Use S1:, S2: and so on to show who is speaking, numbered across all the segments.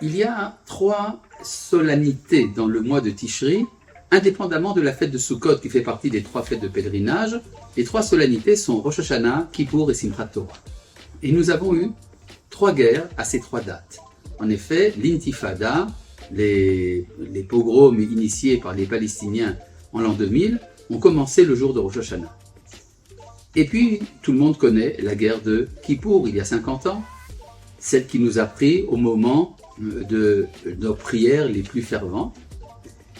S1: Il y a 3 solennités dans le mois de Tishri, indépendamment de la fête de Sukkot qui fait partie des 3 fêtes de pèlerinage. Les 3 solennités sont Rosh Hashanah, Kippour et Simchat Torah. Et nous avons eu 3 guerres à ces 3 dates. En effet, l'intifada, les pogroms initiés par les Palestiniens en l'an 2000, ont commencé le jour de Rosh Hashanah. Et puis, tout le monde connaît la guerre de Kippour, il y a 50 ans, celle qui nous a pris au moment de nos prières les plus ferventes.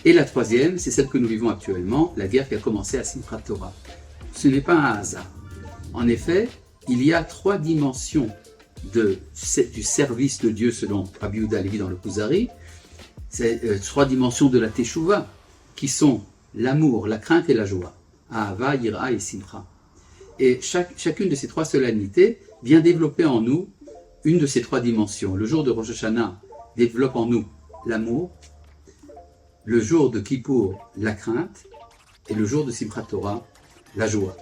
S1: Et la 3e, c'est celle que nous vivons actuellement, la guerre qui a commencé à Simchat Torah. Ce n'est pas un hasard. En effet, il y a 3 dimensions du service de Dieu selon Rabbi Yehuda Halevi dans le Kuzari. C'est 3 dimensions de la Teshuvah, qui sont l'amour, la crainte et la joie. Ahava, Yira et Simcha. Et chacune de ces 3 solennités vient développer en nous une de ces 3 dimensions. Le jour de Rosh Hashanah développe en nous l'amour, le jour de Kippour, la crainte, et le jour de Simchat Torah, la joie.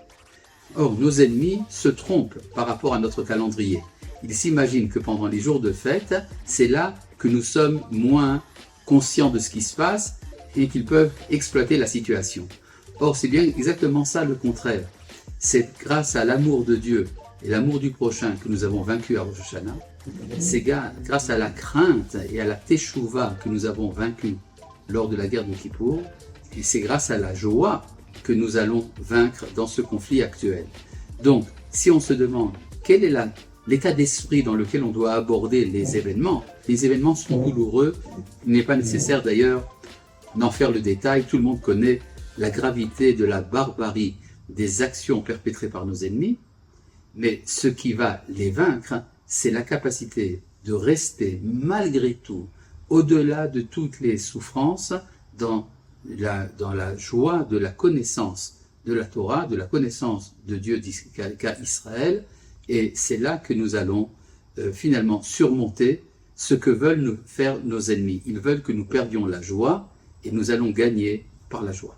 S1: Or, nos ennemis se trompent par rapport à notre calendrier. Ils s'imaginent que pendant les jours de fête, c'est là que nous sommes moins conscients de ce qui se passe et qu'ils peuvent exploiter la situation. Or, c'est bien exactement ça le contraire. C'est grâce à l'amour de Dieu et l'amour du prochain que nous avons vaincu à Rosh Hashanah. C'est grâce à la crainte et à la Teshuvah que nous avons vaincu lors de la guerre de Kippour. Et c'est grâce à la joie que nous allons vaincre dans ce conflit actuel. Donc, si on se demande quel est l'état d'esprit dans lequel on doit aborder les événements sont douloureux. Il n'est pas nécessaire d'ailleurs d'en faire le détail. Tout le monde connaît la gravité de la barbarie des actions perpétrées par nos ennemis. Mais ce qui va les vaincre, c'est la capacité de rester malgré tout, au-delà de toutes les souffrances, dans la joie de la connaissance de la Torah, de la connaissance de Dieu qu'a Israël. Et c'est là que nous allons finalement surmonter ce que veulent nous faire nos ennemis. Ils veulent que nous perdions la joie et nous allons gagner par la joie.